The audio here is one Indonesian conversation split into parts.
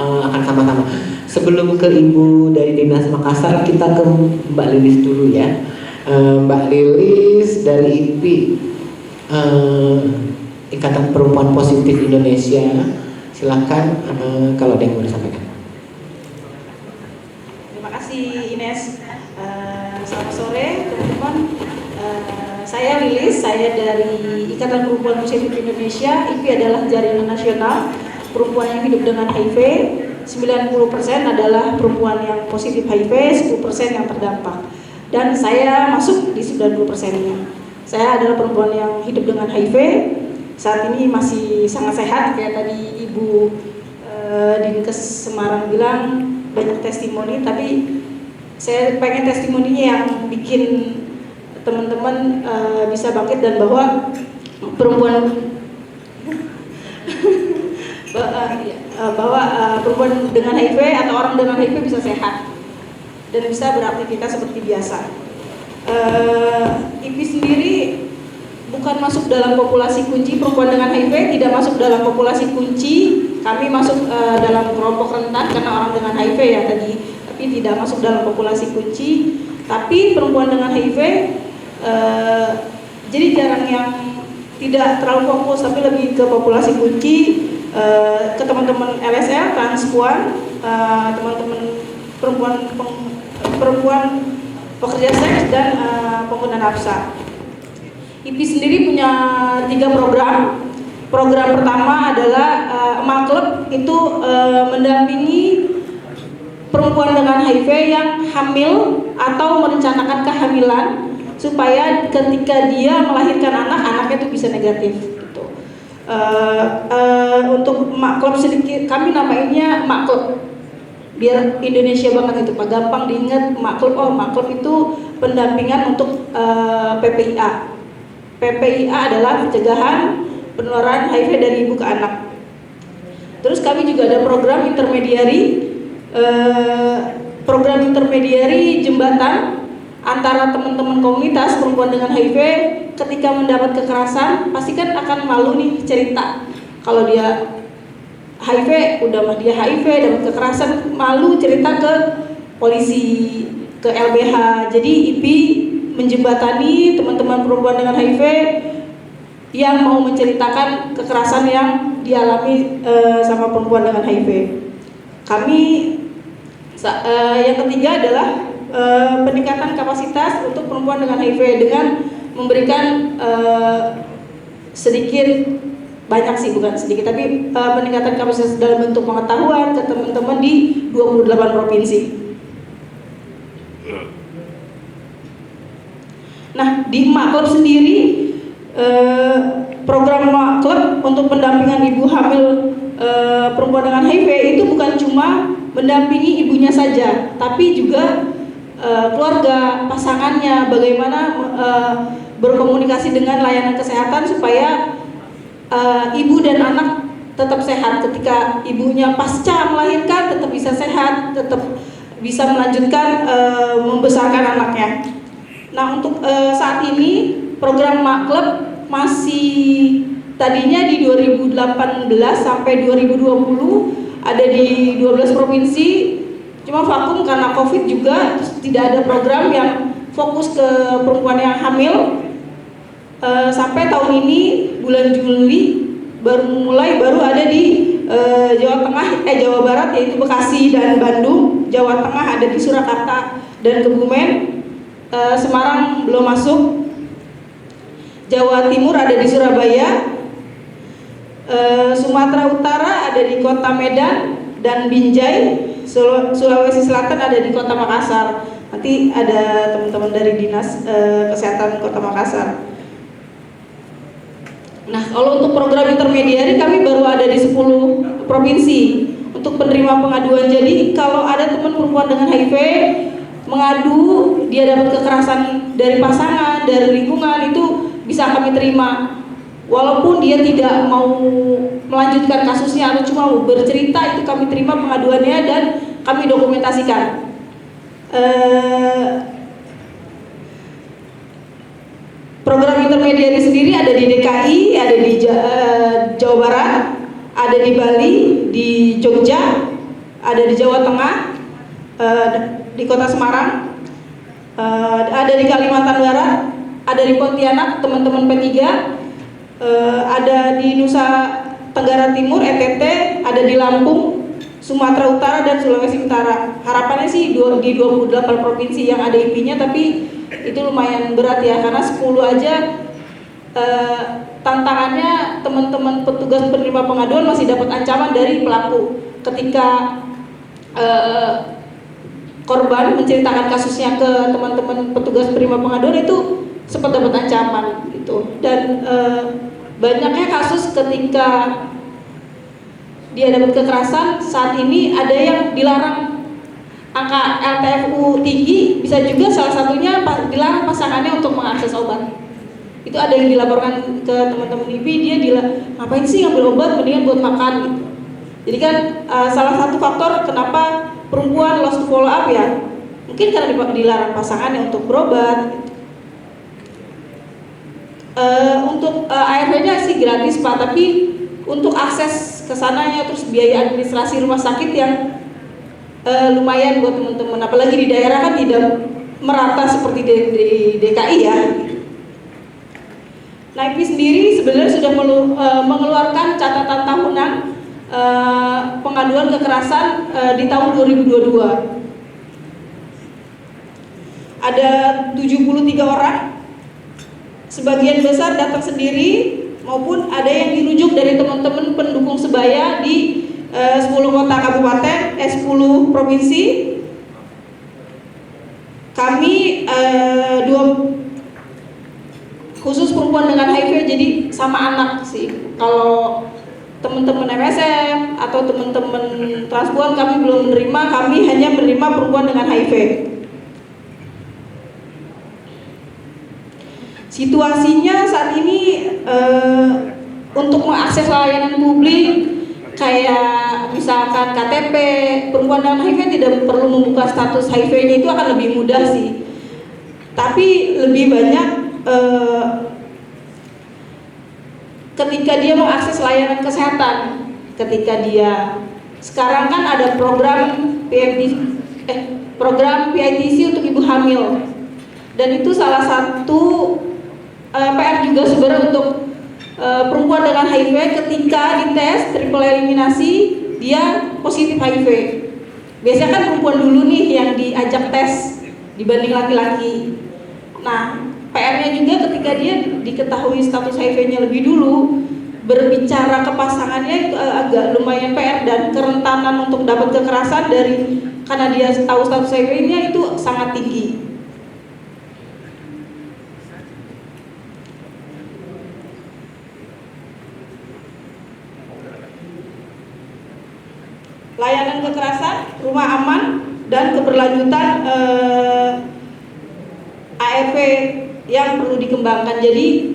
akan sama-sama. Sebelum ke Ibu dari Dinas Makassar, kita ke Mbak Lilis dulu ya. Mbak Lilis dari IPI, Ikatan Perempuan Positif Indonesia. Silakan kalau ada yang mau disampaikan. Terima kasih Ines. Selamat sore teman-teman. Saya Lilis, saya dari Ikatan Perempuan Positif Indonesia. IPI adalah jaringan nasional perempuan yang hidup dengan HIV. 90% adalah perempuan yang positif HIV, 10% yang terdampak. Dan saya masuk di 90%-nya. Saya adalah perempuan yang hidup dengan HIV. Saat ini masih sangat sehat, kayak tadi Ibu Dinkes Semarang bilang banyak testimoni, tapi saya pengen testimoninya yang bikin teman-teman bisa bangkit dan bahwa perempuan perempuan dengan HIV atau orang dengan HIV bisa sehat dan bisa beraktivitas seperti biasa. IPI sendiri bukan masuk dalam populasi kunci perempuan dengan HIV, tidak masuk dalam populasi kunci. Kami masuk dalam kelompok rentan karena orang dengan HIV ya tadi, tapi tidak masuk dalam populasi kunci. Tapi perempuan dengan HIV jadi jarang yang tidak terlalu fokus, tapi lebih ke populasi kunci, ke teman-teman LSL, transpuan, teman-teman perempuan pekerja seks dan pengguna nafsa. IPI sendiri punya 3 program. Program pertama adalah Emak Club, itu mendampingi perempuan dengan HIV yang hamil atau merencanakan kehamilan supaya ketika dia melahirkan anak, anaknya itu bisa negatif gitu. Untuk Emak Club sedikit, kami namainnya Emak Club biar Indonesia banget itu Pak, gampang diingat. Emak Club, Emak Club itu pendampingan untuk PPIA. PPIA adalah pencegahan penularan HIV dari ibu ke anak. Terus kami juga ada program intermediari jembatan antara teman-teman komunitas perempuan dengan HIV. Ketika mendapat kekerasan pasti kan akan malu nih cerita. Kalau dia HIV, udah dia HIV dapat kekerasan, malu cerita ke polisi, ke LBH. Jadi IPI menjembatani teman-teman perempuan dengan HIV yang mau menceritakan kekerasan yang dialami sama perempuan dengan HIV. Kami yang ketiga adalah peningkatan kapasitas untuk perempuan dengan HIV dengan memberikan banyak sih, bukan sedikit, tapi peningkatan kapasitas dalam bentuk pengetahuan ke teman-teman di 28 provinsi. Nah, di Emak Club sendiri, program Emak Club untuk pendampingan ibu hamil perempuan dengan HIV itu bukan cuma mendampingi ibunya saja, tapi juga keluarga, pasangannya, bagaimana berkomunikasi dengan layanan kesehatan supaya ibu dan anak tetap sehat. Ketika ibunya pasca melahirkan tetap bisa sehat, tetap bisa melanjutkan membesarkan anaknya. Nah, untuk saat ini program Emak Club masih tadinya di 2018 sampai 2020 ada di 12 provinsi, cuma vakum karena COVID juga, terus tidak ada program yang fokus ke perempuan yang hamil. Sampai tahun ini bulan Juli baru ada di Jawa Barat, yaitu Bekasi dan Bandung. Jawa Tengah ada di Surakarta dan Kebumen. Semarang belum masuk. Jawa Timur ada di Surabaya. Sumatera Utara ada di Kota Medan dan Binjai. Sulawesi Selatan ada di Kota Makassar. Nanti ada teman-teman dari Dinas Kesehatan Kota Makassar. Nah, kalau untuk program intermediari kami baru ada di 10 provinsi untuk penerima pengaduan. Jadi kalau ada teman perempuan dengan HIV mengadu, dia dapat kekerasan dari pasangan, dari lingkungan, itu bisa kami terima. Walaupun dia tidak mau melanjutkan kasusnya atau cuma mau bercerita, itu kami terima pengaduannya dan kami dokumentasikan. Program intermediari sendiri ada di DKI, ada di Jawa Barat, ada di Bali, di Jogja, ada di Jawa Tengah, di Kota Semarang, ada di Kalimantan Barat, ada di Pontianak teman-teman P3, ada di Nusa Tenggara Timur NTT, ada di Lampung, Sumatera Utara dan Sulawesi Utara. Harapannya sih di 28 provinsi yang ada IP-nya, tapi itu lumayan berat ya, karena 10 aja tantangannya teman-teman petugas penerima pengaduan masih dapat ancaman dari pelaku. Ketika korban menceritakan kasusnya ke teman-teman petugas penerima pengaduan itu sempat dapat ancaman gitu. Dan banyaknya kasus ketika dia dapat kekerasan, saat ini ada yang dilarang, angka LTFU tinggi, bisa juga salah satunya dilarang pasangannya untuk mengakses obat. Itu ada yang dilaporkan ke teman-teman IP, dia ngapain sih ngambil obat, mendingan buat makan gitu. Jadi kan salah satu faktor kenapa perempuan lost follow up ya, mungkin karena dilarang pasangannya untuk berobat gitu. Untuk ARV-nya sih gratis Pak, tapi untuk akses ke sananya, terus biaya administrasi rumah sakit yang lumayan buat teman-teman, apalagi di daerah kan tidak merata seperti di DKI ya. Nah, IP sendiri sebenarnya sudah mengeluarkan catatan tahunan pengaduan kekerasan di tahun 2022. Ada 73 orang, sebagian besar datang sendiri maupun ada yang dirujuk dari teman-teman pendukung sebaya di 10 kota kabupaten, 10 provinsi. Kami khusus perempuan dengan HIV, jadi sama anak sih. Kalau teman-teman MSM atau teman-teman transpuan kami belum menerima, kami hanya menerima perempuan dengan HIV. Situasinya saat ini untuk mengakses layanan publik kayak misalkan KTP, perempuan dengan HIV tidak perlu membuka status HIV-nya, itu akan lebih mudah sih. Tapi lebih banyak ketika dia mengakses layanan kesehatan, ketika dia sekarang kan ada program PITC untuk ibu hamil, dan itu salah satu PR juga sebenarnya untuk perempuan dengan HIV. Ketika dites triple eliminasi dia positif HIV. Biasanya kan perempuan dulu nih yang diajak tes dibanding laki-laki. Nah, PR-nya juga ketika dia diketahui status HIV-nya lebih dulu, berbicara ke pasangannya itu agak lumayan PR, dan kerentanan untuk dapat kekerasan karena dia tahu status HIV-nya itu sangat tinggi. Layanan kekerasan, rumah aman, dan keberlanjutan ARV yang perlu dikembangkan. Jadi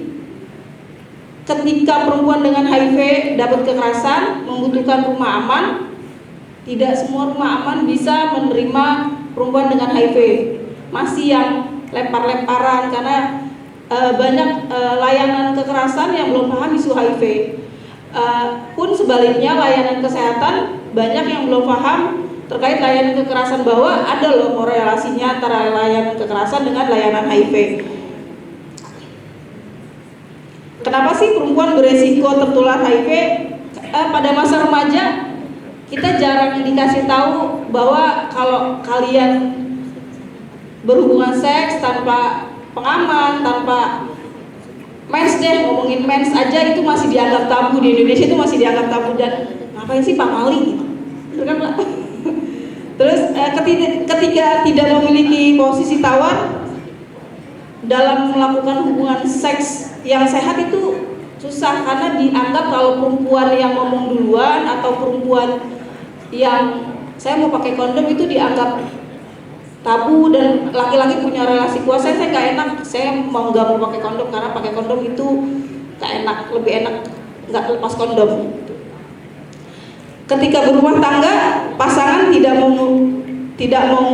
ketika perempuan dengan HIV dapat kekerasan, membutuhkan rumah aman, tidak semua rumah aman bisa menerima perempuan dengan HIV. Masih yang lempar-lemparan, karena banyak layanan kekerasan yang belum paham isu HIV. Pun sebaliknya layanan kesehatan banyak yang belum paham terkait layanan kekerasan, bahwa ada loh korelasinya antara layanan kekerasan dengan layanan HIV. Kenapa sih perempuan beresiko tertular HIV? Pada masa remaja kita jarang dikasih tahu bahwa kalau kalian berhubungan seks tanpa pengaman, tanpa mens deh, ngomongin mens aja itu masih dianggap tabu. Di Indonesia itu masih dianggap tabu, dan ngapain sih Pak Mali gitu, betul kan Pak? Terus ketika tidak memiliki posisi tawar dalam melakukan hubungan seks yang sehat itu susah, karena dianggap kalau perempuan yang ngomong duluan atau perempuan yang saya mau pakai kondom itu dianggap tabu, dan laki-laki punya relasi kuasa, saya nggak enak, saya nggak mau pakai kondom karena pakai kondom itu nggak enak, lebih enak nggak lepas kondom. Ketika berumah tangga, pasangan tidak mau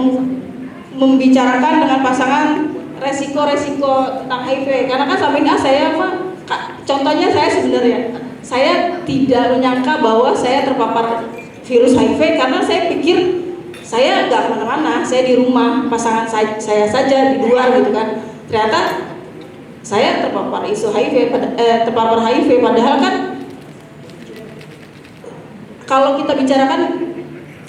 membicarakan dengan pasangan resiko-resiko tentang HIV, karena kan sampai saya contohnya saya sebenarnya saya tidak menyangka bahwa saya terpapar virus HIV, karena saya pikir pikir saya nggak kemana-mana, saya di rumah, pasangan saya saja di luar gitu kan. Ternyata saya terpapar isu HIV, terpapar HIV, padahal kan kalau kita bicarakan,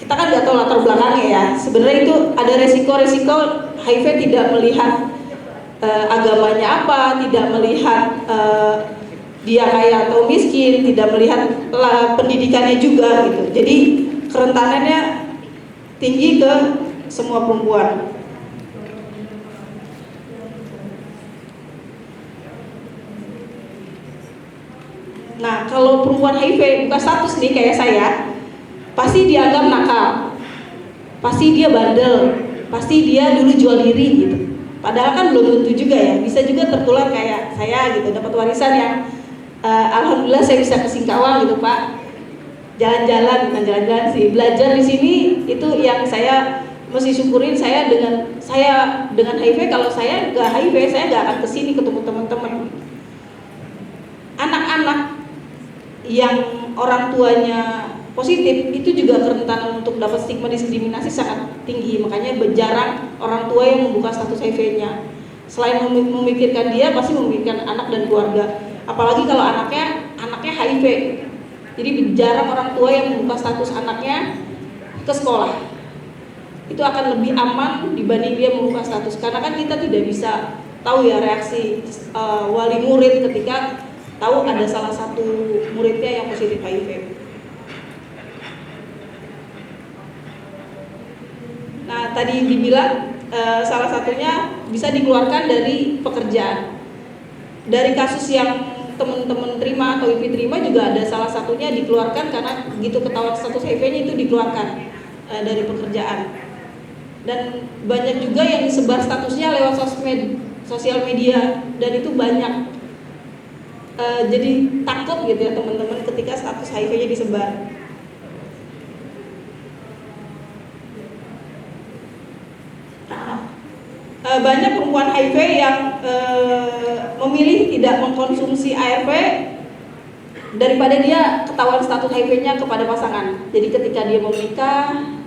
kita kan nggak tahu latar belakangnya ya. Sebenarnya itu ada resiko-resiko. HIV tidak melihat agamanya apa, tidak melihat dia kaya atau miskin, tidak melihat pendidikannya juga gitu. Jadi kerentanannya tinggi ke semua perempuan. Nah, kalau perempuan HIV bukan status nih kayak saya, pasti dianggap nakal, pasti dia bandel, pasti dia dulu jual diri gitu. Padahal kan belum tentu juga ya, bisa juga tertular kayak saya gitu, dapat warisan yang alhamdulillah saya bisa ke Singkawang gitu Pak, jalan-jalan, bukan jalan-jalan sih, belajar di sini. Itu yang saya mesti syukurin. Saya dengan HIV, kalau saya nggak HIV saya nggak akan kesini ketemu teman-teman. Anak-anak yang orang tuanya positif itu juga kerentanan untuk dapat stigma diskriminasi sangat tinggi. Makanya jarang orang tua yang membuka status HIV-nya. Selain memikirkan dia, pasti memikirkan anak dan keluarga. Apalagi kalau anaknya HIV. Jadi jarang orang tua yang membuka status anaknya ke sekolah. Itu akan lebih aman dibanding dia membuka status. Karena kan kita tidak bisa tahu ya reaksi wali murid ketika tahu ada salah satu muridnya yang positif HIV. Nah, tadi dibilang salah satunya bisa dikeluarkan dari pekerjaan. Dari kasus yang teman-teman terima atau IPI terima juga ada salah satunya dikeluarkan karena begitu ketahuan status HIV-nya itu dikeluarkan dari pekerjaan. Dan banyak juga yang disebar statusnya lewat sosial media, dan itu banyak. Jadi takut gitu ya teman-teman ketika status HIV-nya disebar. Banyak perempuan HIV yang memilih tidak mengkonsumsi ARV daripada dia ketahuan status HIV-nya kepada pasangan. Jadi ketika dia mau menikah,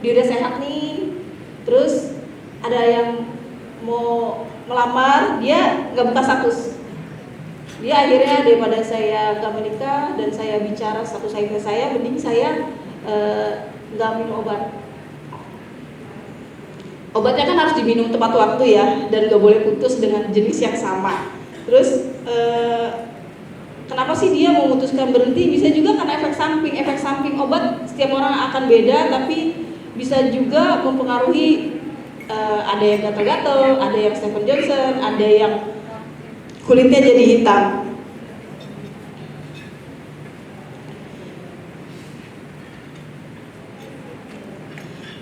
dia udah sehat nih, terus ada yang mau melamar, dia nggak buka status. Dia akhirnya daripada saya nggak menikah dan saya bicara status HIV saya, mending saya nggak minum obat. Obatnya kan harus diminum tepat waktu ya, dan gak boleh putus dengan jenis yang sama. Terus kenapa sih dia memutuskan berhenti? Bisa juga karena efek samping obat setiap orang akan beda, tapi bisa juga mempengaruhi. Ada yang gatal-gatal, ada yang Stephen Johnson, ada yang kulitnya jadi hitam.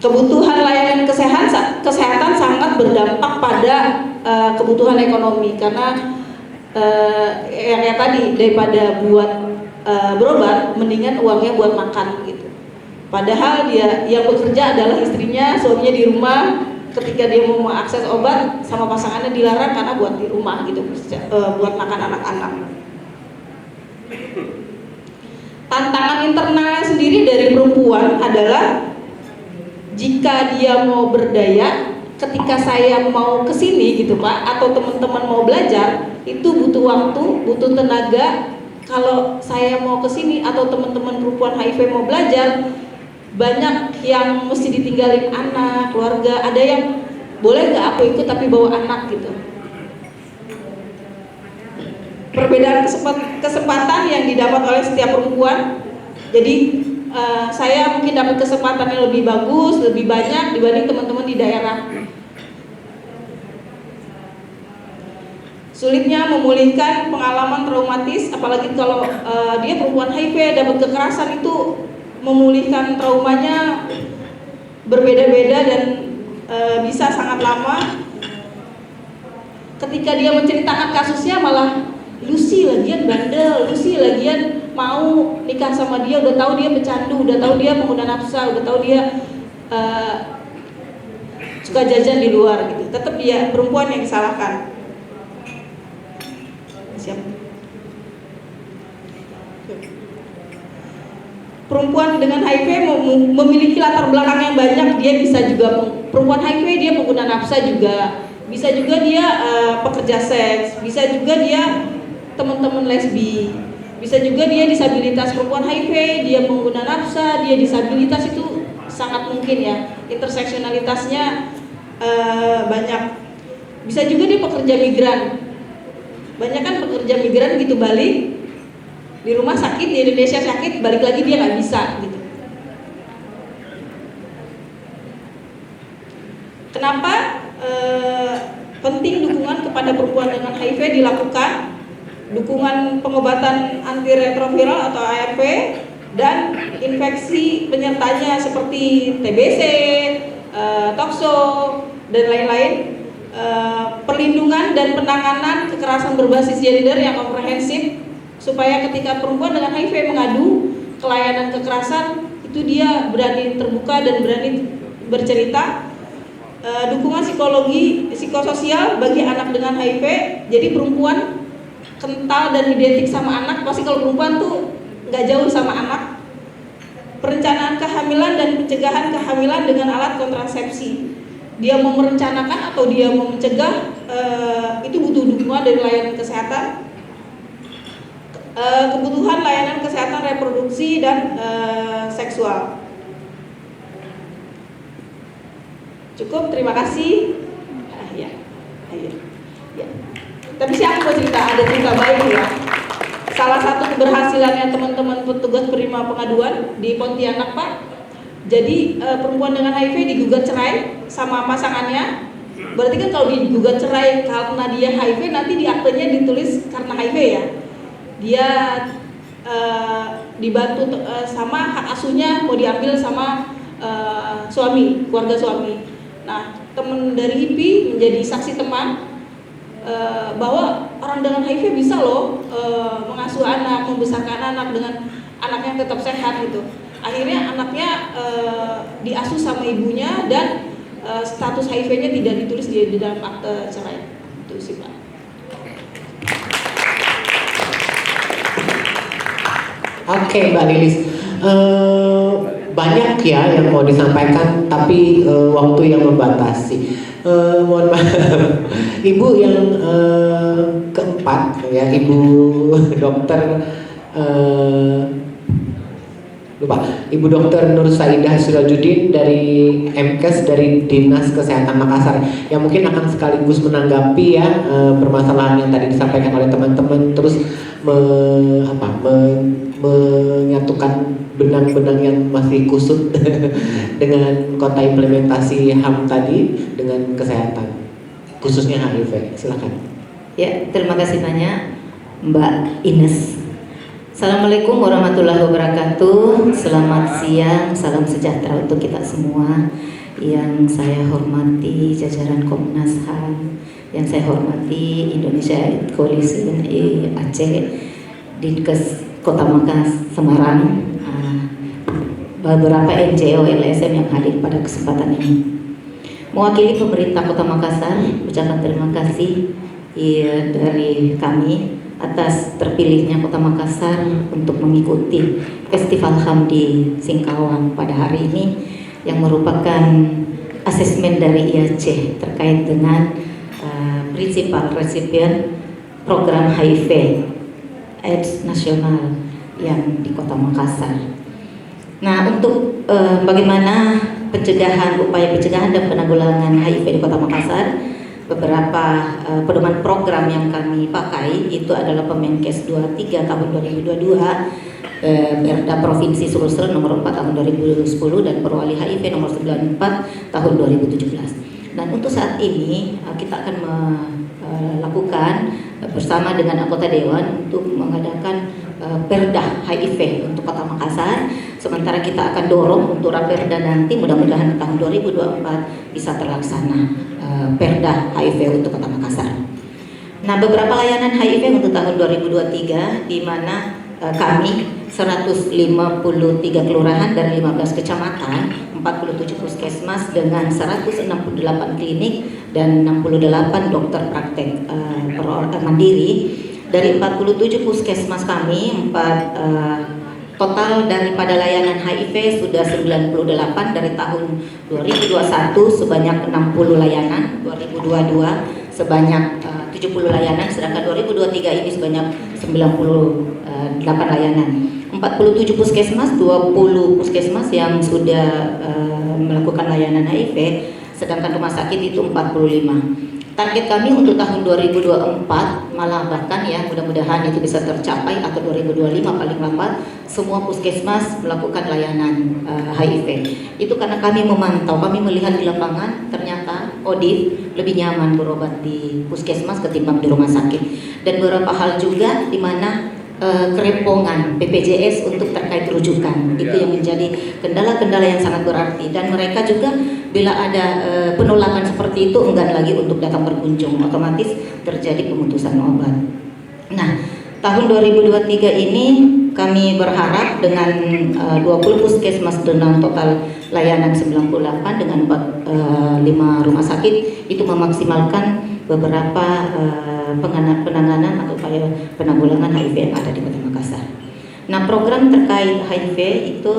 Kebutuhan layanan kesehatan sangat berdampak pada kebutuhan ekonomi, karena yang tadi daripada buat berobat, mendingan uangnya buat makan gitu. Padahal dia yang bekerja adalah istrinya, suaminya di rumah. Ketika dia mau mengakses obat sama pasangannya dilarang karena buat di rumah gitu, buat makan anak-anak. Tantangan internalnya sendiri dari perempuan adalah jika dia mau berdaya, ketika saya mau kesini gitu Pak, atau teman-teman mau belajar, itu butuh waktu, butuh tenaga. Kalau saya mau kesini atau teman-teman perempuan HIV mau belajar, banyak yang mesti ditinggalin anak, keluarga. Ada yang boleh nggak aku ikut tapi bawa anak gitu. Perbedaan kesempatan yang didapat oleh setiap perempuan. Jadi saya mungkin dapat kesempatan yang lebih bagus, lebih banyak dibanding teman-teman di daerah. Sulitnya memulihkan pengalaman traumatis, apalagi kalau dia perempuan HIV dapat kekerasan, itu memulihkan traumanya berbeda-beda dan bisa sangat lama. Ketika dia menceritakan kasusnya malah, Lucy lagian bandel, Lucy lagian mau nikah sama dia, udah tahu dia pecandu, udah tahu dia pengguna nafsa, udah tahu dia suka jajan di luar gitu. Tetap dia perempuan yang disalahkan. Siap. perempuan dengan HIV memiliki latar belakang yang banyak. Dia bisa juga perempuan HIV, dia pengguna nafsa juga, bisa juga dia pekerja seks, bisa juga dia teman-teman lesbi, bisa juga dia disabilitas. Perempuan HIV, dia pengguna nafsa, dia disabilitas, itu sangat mungkin ya, interseksionalitasnya banyak. Bisa juga dia pekerja migran, banyak kan pekerja migran gitu balik di rumah sakit, di Indonesia sakit, balik lagi dia nggak bisa gitu. Kenapa penting dukungan kepada perempuan dengan HIV dilakukan? Dukungan pengobatan antiretroviral atau ARV dan infeksi penyertanya seperti TBC, tokso dan lain-lain. Perlindungan dan penanganan kekerasan berbasis gender yang komprehensif, supaya ketika perempuan dengan HIV mengadu kelayanan kekerasan itu dia berani terbuka dan berani bercerita. Dukungan psikologi psikososial bagi anak dengan HIV. Jadi perempuan kental dan identik sama anak, pasti kalau perempuan tuh nggak jauh sama anak. Perencanaan kehamilan dan pencegahan kehamilan dengan alat kontrasepsi. Dia mau merencanakan atau dia mau mencegah, itu butuh dukungan dari layanan kesehatan. Kebutuhan layanan kesehatan reproduksi dan seksual. Cukup, terima kasih. Ya. Tapi sih aku mau cerita, ada cerita baik ya. Salah satu keberhasilannya teman-teman petugas penerima pengaduan di Pontianak, Pak. Jadi perempuan dengan HIV digugat cerai sama pasangannya. Berarti kan kalau digugat cerai karena dia HIV, nanti di aktenya ditulis karena HIV ya. Dia dibantu sama hak asuhnya mau diambil sama suami, keluarga suami. Nah, teman dari IPI menjadi saksi teman bahwa orang dengan HIV bisa loh mengasuh anak, membesarkan anak dengan anaknya tetap sehat gitu. Akhirnya anaknya diasuh sama ibunya dan status HIV-nya tidak ditulis di dalam akte cerai. Itu sih, Pak. Oke, Mbak Lilis, banyak ya yang mau disampaikan, tapi waktu yang membatasi. Mohon maaf, Ibu yang keempat ya, Ibu Dokter Ibu Dokter Nur Saidah Sirajudin dari MKes dari Dinas Kesehatan Makassar, yang mungkin akan sekaligus menanggapi ya permasalahan yang tadi disampaikan oleh teman-teman, terus menyatukan benang-benang yang masih kusut dengan kota implementasi HAM tadi dengan kesehatan, khususnya HIV. Silakan. Ya, terima kasih banyak Mbak Ines. Assalamualaikum warahmatullahi wabarakatuh. Selamat siang, salam sejahtera untuk kita semua. Yang saya hormati jajaran Komnas HAM, yang saya hormati Indonesia Coalition Aceh, Dinkes Kota Makassar, Semarang, beberapa NGO LSM yang hadir pada kesempatan ini. Mewakili pemerintah Kota Makassar, ucapan terima kasih dari kami atas terpilihnya Kota Makassar untuk mengikuti Festival HAM di Singkawang pada hari ini, yang merupakan asesmen dari IAC terkait dengan principal recipient program HIV AIDS nasional yang di Kota Makassar. Nah, untuk bagaimana upaya pencegahan dan penanggulangan HIV di Kota Makassar, beberapa pedoman program yang kami pakai itu adalah Permenkes 23 tahun 2022, Perda Provinsi Sulsel nomor 4 tahun 2010, dan Perwali HIV nomor 94 tahun 2017. Dan untuk saat ini kita akan melakukan bersama dengan anggota dewan untuk mengadakan Perda HIV untuk Kota Makassar. Sementara kita akan dorong untuk Raperda nanti, mudah-mudahan tahun 2024 bisa terlaksana Perda HIV untuk Kota Makassar. Nah, beberapa layanan HIV untuk tahun 2023 di mana kami 153 kelurahan dan 15 kecamatan, 47 puskesmas dengan 168 klinik dan 68 dokter praktek mandiri. Dari 47 puskesmas kami, 4 Total daripada layanan HIV sudah 98 dari tahun 2021 sebanyak 60 layanan, 2022 sebanyak 70 layanan, sedangkan 2023 ini sebanyak 98 layanan. 47 puskesmas, 20 puskesmas yang sudah melakukan layanan HIV, sedangkan rumah sakit itu 45. Target kami untuk tahun 2024 malah bahkan ya mudah-mudahan itu bisa tercapai atau 2025 paling lambat semua puskesmas melakukan layanan HIV. Itu karena kami memantau, kami melihat di lapangan ternyata ODIF lebih nyaman berobat di puskesmas ketimbang di rumah sakit. Dan beberapa hal juga di mana kerepongan BPJS untuk terkait rujukan itu yang menjadi kendala-kendala yang sangat berarti, dan mereka juga bila ada penolakan seperti itu enggan lagi untuk datang berkunjung, otomatis terjadi pemutusan obat. Nah, tahun 2023 ini kami berharap dengan 20 puskesmas dengan total layanan 98 dengan 5 rumah sakit itu memaksimalkan beberapa penanganan atau upaya penanggulangan HIV yang ada di Kota Makassar. Nah, program terkait HIV itu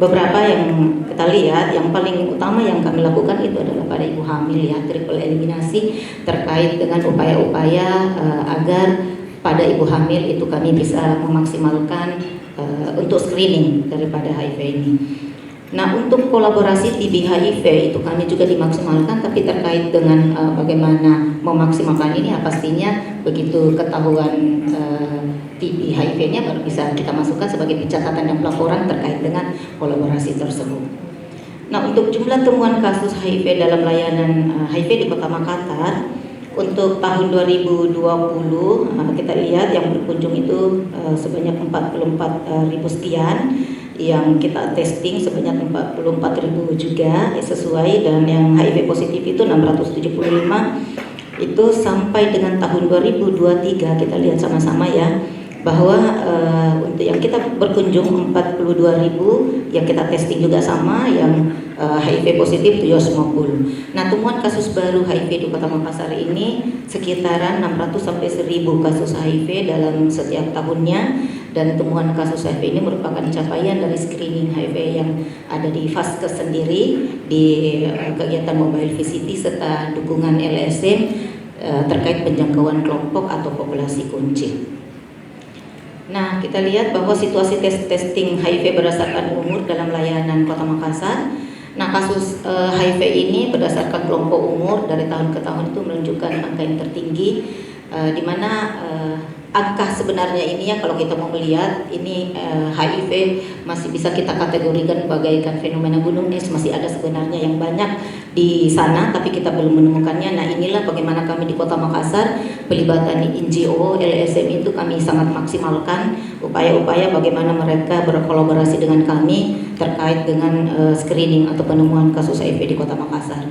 beberapa yang kita lihat, yang paling utama yang kami lakukan itu adalah pada ibu hamil ya, triple eliminasi terkait dengan upaya-upaya agar pada ibu hamil itu kami bisa memaksimalkan untuk screening daripada HIV ini. Nah, untuk kolaborasi TB HIV itu kami juga dimaksimalkan, tapi terkait dengan bagaimana memaksimalkan ini, pastinya begitu ketahuan TB HIV-nya baru bisa kita masukkan sebagai pencatatan dan pelaporan terkait dengan kolaborasi tersebut. Nah, untuk jumlah temuan kasus HIV dalam layanan HIV di Kota Makassar untuk tahun 2020 kita lihat yang berkunjung itu sebanyak 44.000 sekian, yang kita testing sebanyak 44.000 juga sesuai, dan yang HIV positif itu 675. Itu sampai dengan tahun 2023 kita lihat sama-sama ya bahwa untuk yang kita berkunjung 42.000, yang kita testing juga sama, yang HIV positif 750. Nah, temuan kasus baru HIV di Kota Makassar ini sekitaran 600 sampai 1.000 kasus HIV dalam setiap tahunnya, dan temuan kasus HIV ini merupakan capaian dari screening HIV yang ada di Vaskes sendiri, di kegiatan mobile VCT serta dukungan LSM terkait penjangkauan kelompok atau populasi kunci. Nah, kita lihat bahwa situasi testing HIV berdasarkan umur dalam layanan Kota Makassar. Nah, kasus HIV ini berdasarkan kelompok umur dari tahun ke tahun itu menunjukkan angka yang tertinggi, di mana angka sebenarnya ini ya kalau kita mau melihat ini HIV masih bisa kita kategorikan bagaikan fenomena gunung es, masih ada sebenarnya yang banyak di sana tapi kita belum menemukannya. Nah, inilah bagaimana kami di Kota Makassar pelibatan NGO LSM itu kami sangat maksimalkan upaya-upaya bagaimana mereka berkolaborasi dengan kami terkait dengan screening atau penemuan kasus HIV di Kota Makassar.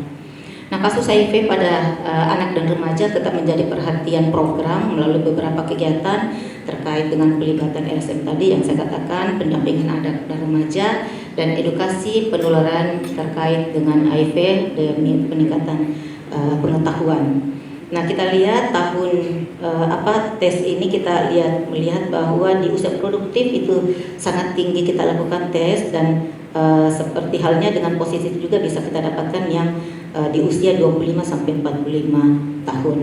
Nah, kasus HIV pada anak dan remaja tetap menjadi perhatian program melalui beberapa kegiatan terkait dengan pelibatan LSM tadi yang saya katakan, pendampingan anak dan remaja, dan edukasi penularan terkait dengan HIV demi peningkatan pengetahuan. Nah, kita lihat tahun tes ini kita melihat bahwa di usia produktif itu sangat tinggi kita lakukan tes, dan seperti halnya dengan positif juga bisa kita dapatkan yang di usia 25 sampai 45 tahun.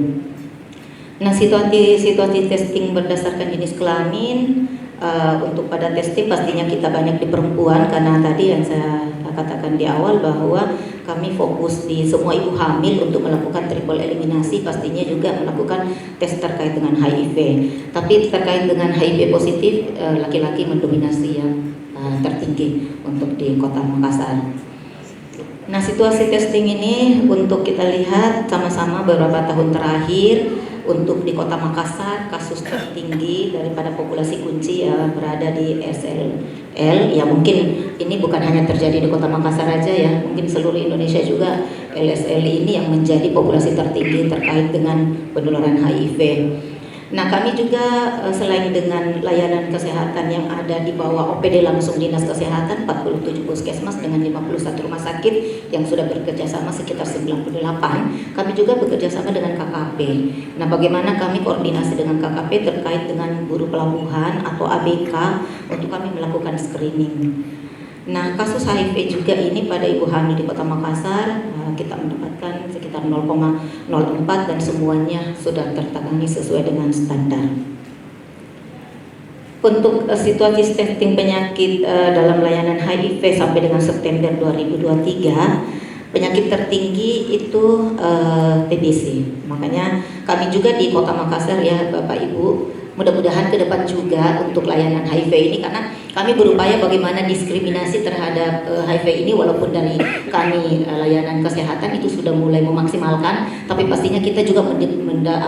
Nah, situasi testing berdasarkan jenis kelamin, untuk pada testing pastinya kita banyak di perempuan karena tadi yang saya katakan di awal bahwa kami fokus di semua ibu hamil untuk melakukan triple eliminasi, pastinya juga melakukan tes terkait dengan HIV. Tapi terkait dengan HIV positif, laki-laki mendominasi yang tertinggi untuk di Kota Makassar. Nah, situasi testing ini untuk kita lihat sama-sama beberapa tahun terakhir untuk di Kota Makassar kasus tertinggi daripada populasi kunci berada di SLL. Ya, mungkin ini bukan hanya terjadi di Kota Makassar aja ya, mungkin seluruh Indonesia juga LSL ini yang menjadi populasi tertinggi terkait dengan penularan HIV. Nah, kami juga selain dengan layanan kesehatan yang ada di bawah OPD langsung Dinas Kesehatan, 47 puskesmas dengan 51 rumah sakit yang sudah bekerja sama sekitar 98, kami juga bekerja sama dengan KKP. Nah, bagaimana kami koordinasi dengan KKP terkait dengan buruh pelabuhan atau ABK untuk kami melakukan screening. Nah, kasus HIV juga ini pada ibu hamil di Kota Makassar kita mendapatkan sekitar 0,04 dan semuanya sudah tertangani sesuai dengan standar. Untuk situasi testing penyakit dalam layanan HIV sampai dengan September 2023, penyakit tertinggi itu TBC. Makanya kami juga di Kota Makassar ya Bapak Ibu, mudah-mudahan ke depan juga untuk layanan HIV ini, karena kami berupaya bagaimana diskriminasi terhadap HIV ini, walaupun dari kami layanan kesehatan itu sudah mulai memaksimalkan, tapi pastinya kita juga meminta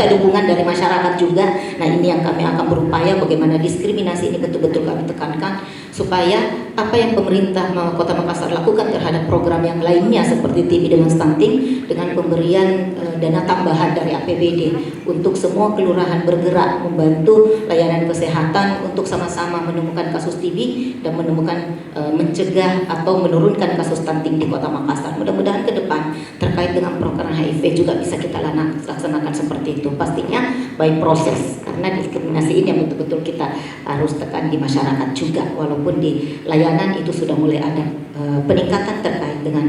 dukungan dari masyarakat juga. Nah, ini yang kami akan berupaya bagaimana diskriminasi ini betul-betul kami tekankan, supaya apa yang pemerintah Kota Makassar lakukan terhadap program yang lainnya seperti TB dengan stunting, dengan pemberian dana tambahan dari APBD untuk semua kelurahan bergerak membantu layanan kesehatan untuk sama-sama menemukan kasus TB dan menemukan mencegah atau menurunkan kasus stunting di Kota Makassar. Mudah-mudahan ke depan terkait dengan program HIV juga bisa kita laksanakan seperti itu. Pastinya by proses, karena diskriminasi ini yang betul-betul kita harus tekan di masyarakat juga, walaupun di layanan itu sudah mulai ada peningkatan terkait dengan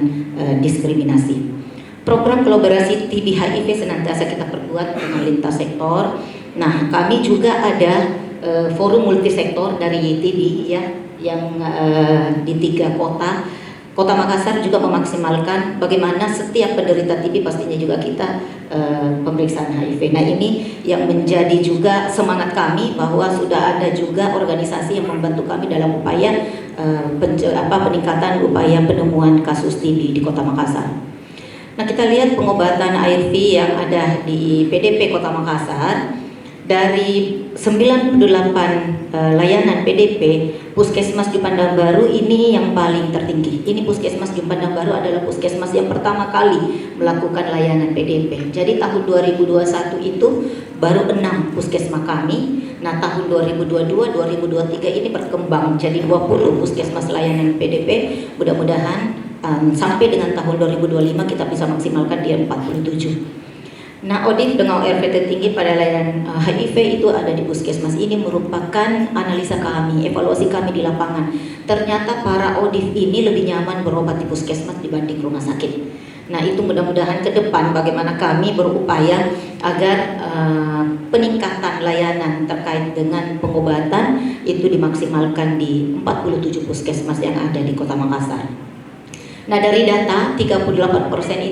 diskriminasi. Program kolaborasi TB HIV senantiasa kita perkuat dengan lintas sektor. Nah, kami juga ada forum multisektor dari TB ya, yang di 3 kota. Kota Makassar juga memaksimalkan bagaimana setiap penderita TB pastinya juga kita pemeriksaan HIV. Nah, ini yang menjadi juga semangat kami, bahwa sudah ada juga organisasi yang membantu kami dalam upaya peningkatan upaya penemuan kasus TB di Kota Makassar. Nah, kita lihat pengobatan ARV yang ada di PDP Kota Makassar, dari 98 layanan PDP, Puskesmas di Pandang Baru ini yang paling tertinggi. Ini Puskesmas di Pandang Baru adalah puskesmas yang pertama kali melakukan layanan PDP. Jadi tahun 2021 itu baru 6 puskesmas kami. Nah, tahun 2022, 2023 ini berkembang jadi 20 puskesmas layanan PDP. Mudah-mudahan sampai dengan tahun 2025 kita bisa maksimalkan di 47. Nah, ODIF dengan ORV tertinggi pada layanan HIV itu ada di puskesmas. Ini merupakan analisa kami, evaluasi kami di lapangan. Ternyata para ODIF ini lebih nyaman berobat di puskesmas dibanding rumah sakit. Nah, itu mudah-mudahan ke depan bagaimana kami berupaya agar peningkatan layanan terkait dengan pengobatan itu dimaksimalkan di 47 puskesmas yang ada di Kota Makassar. Nah, dari data 38%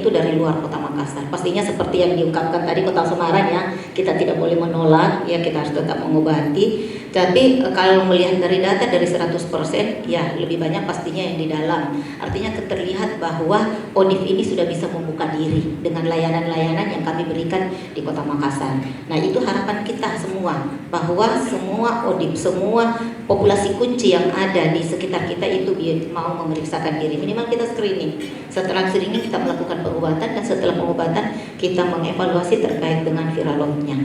itu dari luar Kota Makassar. Pastinya seperti yang diungkapkan tadi Kota Semarang ya, kita tidak boleh menolak ya, kita harus tetap mengobati. Tapi kalau melihat dari data dari 100% ya lebih banyak pastinya yang di dalam. Artinya terlihat bahwa ODIF ini sudah bisa membuka diri dengan layanan-layanan yang kami berikan di Kota Makassar. Nah, itu harapan kita semua, bahwa semua ODIF, semua populasi kunci yang ada di sekitar kita itu mau memeriksakan diri. Minimal kita screening. Setelah screening kita melakukan pengobatan, dan setelah pengobatan kita mengevaluasi terkait dengan viral load-nya.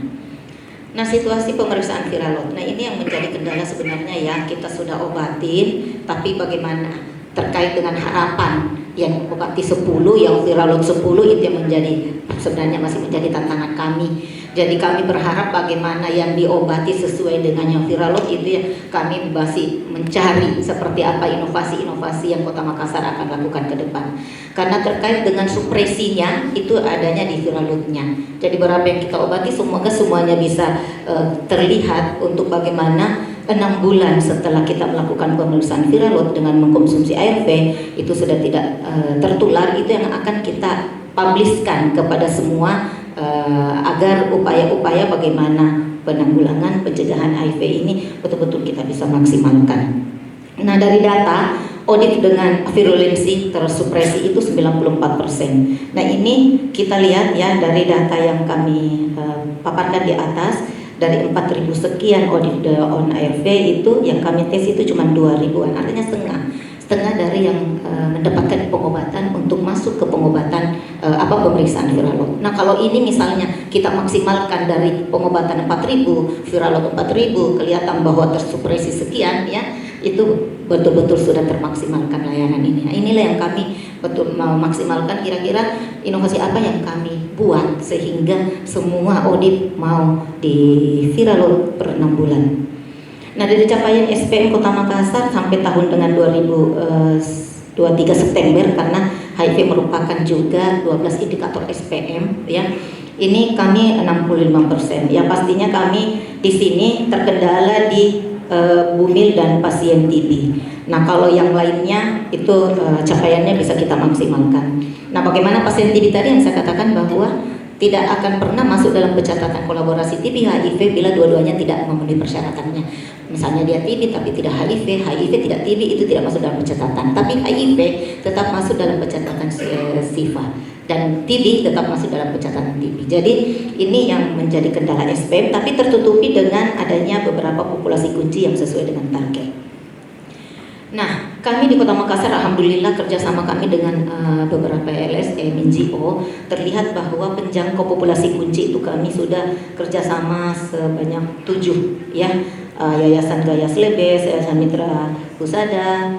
Nah, situasi pemeriksaan viral load. Nah, ini yang menjadi kendala sebenarnya ya, kita sudah obatin, tapi bagaimana terkait dengan harapan yang obati 10, yang viral load 10 itu yang menjadi sebenarnya masih menjadi tantangan kami. Jadi kami berharap bagaimana yang diobati sesuai dengan yang viral load itu ya, kami masih mencari seperti apa inovasi-inovasi yang Kota Makassar akan lakukan ke depan. Karena terkait dengan supresinya itu adanya di viral load-nya. Jadi berapa yang kita obati semoga semuanya bisa terlihat untuk bagaimana 6 bulan setelah kita melakukan pemeriksaan viral load dengan mengkonsumsi ARV itu sudah tidak tertular. Itu yang akan kita publishkan kepada semua agar upaya-upaya bagaimana penanggulangan pencegahan HIV ini betul-betul kita bisa maksimalkan. Nah, dari data ODIF dengan virulensi tersupresi itu 94%. Nah, ini kita lihat ya dari data yang kami paparkan di atas, dari 4.000 sekian ODIF on ARV itu yang kami tes itu cuma 2.000-an, artinya setengah dari yang mendapatkan pengobatan untuk masuk ke pengobatan pemeriksaan viral load. Nah kalau ini misalnya kita maksimalkan dari pengobatan 4.000, viral load 4.000, kelihatan bahwa tersupresi sekian ya, itu betul-betul sudah termaksimalkan layanan ini. Nah, inilah yang kami betul mau maksimalkan, kira-kira inovasi apa yang kami buat sehingga semua audit mau di viral load per 6 bulan. Nah dari capaian SPM Kota Makassar sampai tahun dengan 2023 September, karena HIV merupakan juga 12 indikator SPM ya. Ini kami 65%. Ya pastinya kami di sini terkendala di bumil dan pasien TB. Nah kalau yang lainnya itu capaiannya bisa kita maksimalkan. Nah bagaimana pasien TB tadi yang saya katakan bahwa tidak akan pernah masuk dalam pencatatan kolaborasi TB HIV bila dua-duanya tidak memenuhi persyaratannya. Misalnya dia TB tapi tidak HIV, HIV tidak TB, itu tidak masuk dalam pencatatan. Tapi HIV tetap masuk dalam pencatatan SIFA dan TB tetap masuk dalam pencatatan TB. Jadi ini yang menjadi kendala SPM, tapi tertutupi dengan adanya beberapa populasi kunci yang sesuai dengan target. Nah, kami di Kota Makassar, alhamdulillah kerjasama kami dengan beberapa LSM, NGO, terlihat bahwa penjangkau populasi kunci itu kami sudah kerjasama sebanyak 7 ya. Yayasan Gaya Slebes, Yayasan Mitra Husada,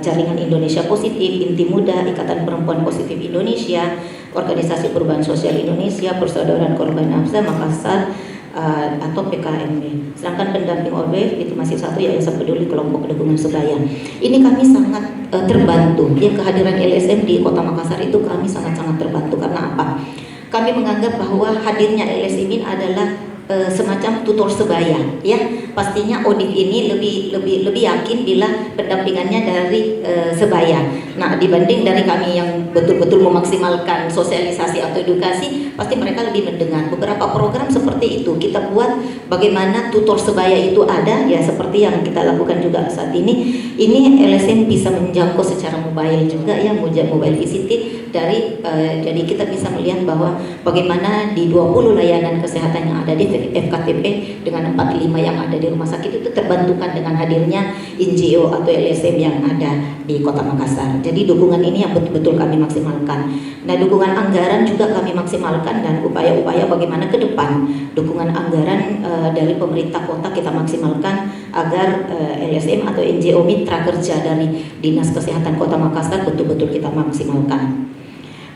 Jaringan Indonesia Positif, Inti Muda, Ikatan Perempuan Positif Indonesia, Organisasi Perubahan Sosial Indonesia, Persaudaraan Korban Nafsa Makassar, atau PKMB. Sedangkan pendamping ORB itu masih satu, Yayasan Peduli Kelompok Dukungan Sebaya. Ini kami sangat terbantu. Ya, kehadiran LSM di Kota Makassar itu kami sangat-sangat terbantu. Karena apa? Kami menganggap bahwa hadirnya LSM ini adalah semacam tutor sebaya, ya. Pastinya audit ini lebih yakin bila pendampingannya dari sebaya. Nah, dibanding dari kami yang betul-betul memaksimalkan sosialisasi atau edukasi, pasti mereka lebih mendengar. Beberapa program seperti itu kita buat, bagaimana tutor sebaya itu ada, ya seperti yang kita lakukan juga saat ini. Ini LSM bisa menjangkau secara mobile juga, ya, mobile visiting dari jadi kita bisa melihat bahwa bagaimana di 20 layanan kesehatan yang ada di FKTP dengan 45 yang ada di rumah sakit itu terbantukan dengan hadirnya NGO atau LSM yang ada di Kota Makassar. Jadi dukungan ini yang betul-betul kami maksimalkan. Nah, dukungan anggaran juga kami maksimalkan, dan upaya-upaya bagaimana ke depan dukungan anggaran dari pemerintah kota kita maksimalkan agar LSM atau NGO mitra kerja dari Dinas Kesehatan Kota Makassar betul-betul kita maksimalkan.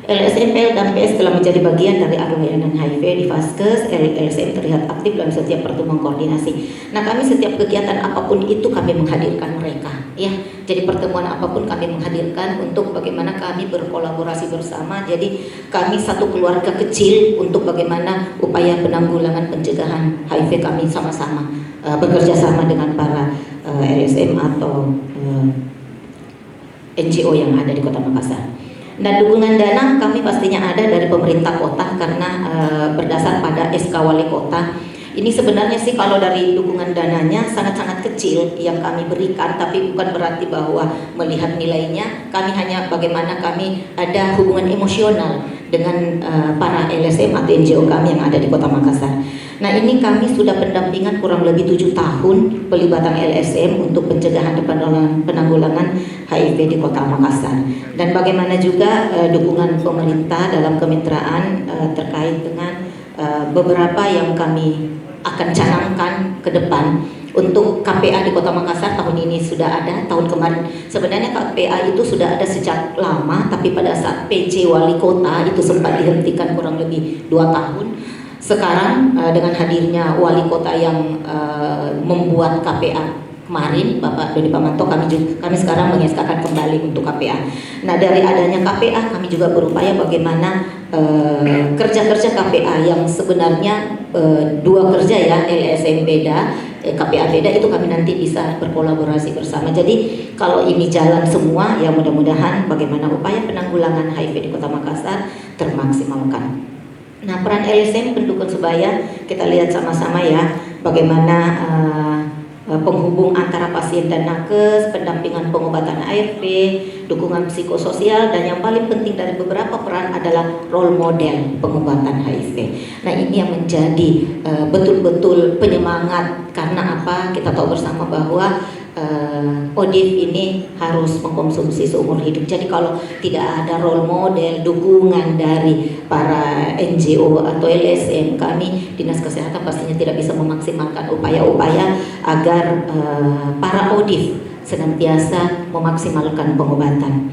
LSM, PL, dan PS telah menjadi bagian dari arus layanan HIV di Vaskes. LSM terlihat aktif dalam setiap pertemuan koordinasi. Nah, kami setiap kegiatan apapun itu kami menghadirkan mereka, ya. Jadi pertemuan apapun kami menghadirkan untuk bagaimana kami berkolaborasi bersama. Jadi kami satu keluarga kecil untuk bagaimana upaya penanggulangan pencegahan HIV kami sama-sama bekerja sama dengan para LSM atau NGO yang ada di Kota Makassar. Dan dukungan dana kami pastinya ada dari pemerintah kota karena berdasar pada SK Wali Kota. Ini sebenarnya sih kalau dari dukungan dananya sangat-sangat kecil yang kami berikan, tapi bukan berarti bahwa melihat nilainya. Kami hanya bagaimana kami ada hubungan emosional dengan para LSM atau NGO kami yang ada di Kota Makassar. Nah, ini kami sudah pendampingan kurang lebih 7 tahun pelibatan LSM untuk pencegahan dan penanggulangan HIV di Kota Makassar. Dan bagaimana juga dukungan pemerintah dalam kemitraan terkait dengan beberapa yang kami akan canangkan ke depan. Untuk KPA di Kota Makassar tahun ini sudah ada, tahun kemarin sebenarnya KPA itu sudah ada sejak lama, tapi pada saat PJ Wali Kota itu sempat dihentikan kurang lebih 2 tahun. Sekarang dengan hadirnya Wali Kota yang membuat KPA kemarin, Bapak Doni Pamanto, kami sekarang mengeskakan kembali untuk KPA. Nah, dari adanya KPA kami juga berupaya bagaimana kerja-kerja KPA yang sebenarnya 2 kerja, ya, LSM beda, KPA beda, itu kami nanti bisa berkolaborasi bersama. Jadi kalau ini jalan semua, ya mudah-mudahan bagaimana upaya penanggulangan HIV di Kota Makassar termaksimalkan. Nah, peran LSM pendukung sebaya kita lihat sama-sama, ya, bagaimana penghubung antara pasien dan nakes, pendampingan pengobatan ARV, dukungan psikososial, dan yang paling penting dari beberapa peran adalah role model pengobatan HIV. Nah, ini yang menjadi betul-betul penyemangat. Karena apa? Kita tahu bersama bahwa ODIF ini harus mengkonsumsi seumur hidup. Jadi kalau tidak ada role model, dukungan dari para NGO atau LSM, kami Dinas Kesehatan pastinya tidak bisa memaksimalkan upaya-upaya agar para ODIF senantiasa memaksimalkan pengobatan.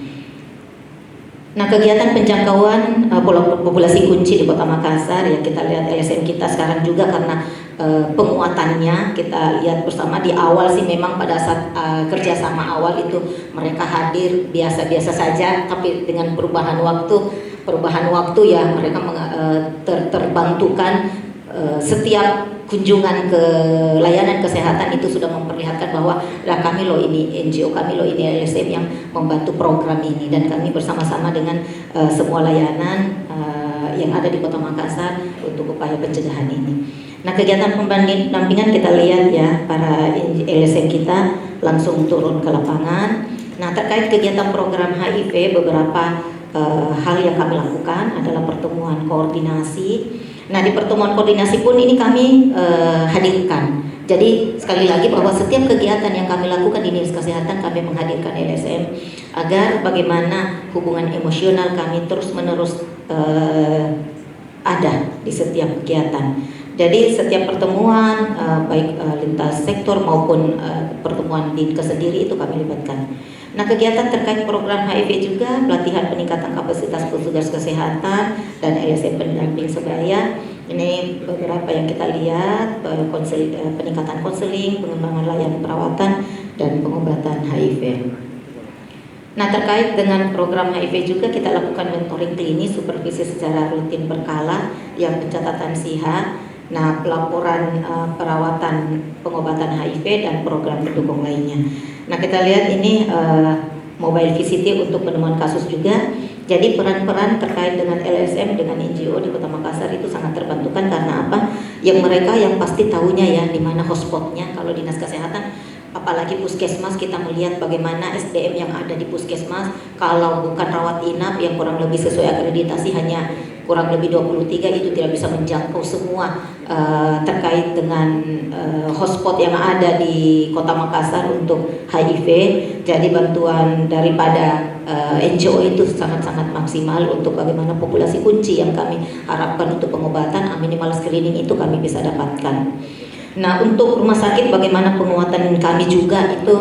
Nah, kegiatan penjangkauan populasi kunci di Kota Makassar, ya kita lihat LSM kita sekarang juga karena penguatannya kita lihat bersama. Di awal sih memang pada saat kerjasama awal itu mereka hadir biasa-biasa saja, tapi dengan perubahan waktu ya mereka terbantukan. Setiap kunjungan ke layanan kesehatan itu sudah memperlihatkan bahwa kami loh ini NGO, kami loh ini LSM yang membantu program ini, dan kami bersama-sama dengan semua layanan yang ada di Kota Makassar untuk upaya pencegahan ini. Nah, kegiatan pendampingan kita lihat ya, para LSM kita langsung turun ke lapangan. Nah, terkait kegiatan program HIV, beberapa hal yang kami lakukan adalah pertemuan koordinasi. Nah, di pertemuan koordinasi pun ini kami hadirkan. Jadi sekali lagi bahwa setiap kegiatan yang kami lakukan di Dinas Kesehatan kami menghadirkan LSM agar bagaimana hubungan emosional kami terus-menerus ada di setiap kegiatan. Jadi setiap pertemuan baik lintas sektor maupun pertemuan Dinkes sendiri itu kami libatkan. Nah, kegiatan terkait program HIV juga pelatihan peningkatan kapasitas petugas kesehatan dan LSM pendamping sebaya. Ini beberapa yang kita lihat, peningkatan konseling, pengembangan layanan perawatan dan pengobatan HIV. Nah, terkait dengan program HIV juga kita lakukan mentoring klinis, supervisi secara rutin berkala, yang pencatatan SIHA, nah pelaporan perawatan pengobatan HIV dan program pendukung lainnya. Nah, kita lihat ini mobile VCT untuk penemuan kasus juga. Jadi peran-peran terkait dengan LSM dengan NGO di Kota Makassar itu sangat terbantukan karena apa? Yang mereka yang pasti tahunya ya di mana hotspotnya. Kalau Dinas Kesehatan, apalagi puskesmas, kita melihat bagaimana SDM yang ada di puskesmas, kalau bukan rawat inap yang kurang lebih sesuai akreditasi hanya kurang lebih 23, itu tidak bisa menjangkau semua terkait dengan hotspot yang ada di Kota Makassar untuk HIV. Jadi bantuan daripada NGO itu sangat-sangat maksimal untuk bagaimana populasi kunci yang kami harapkan untuk pengobatan, minimal screening itu kami bisa dapatkan. Nah, untuk rumah sakit bagaimana penguatan kami juga itu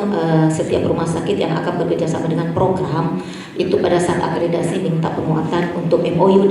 setiap rumah sakit yang akan bekerja sama dengan program itu pada saat akreditasi minta penguatan untuk MOU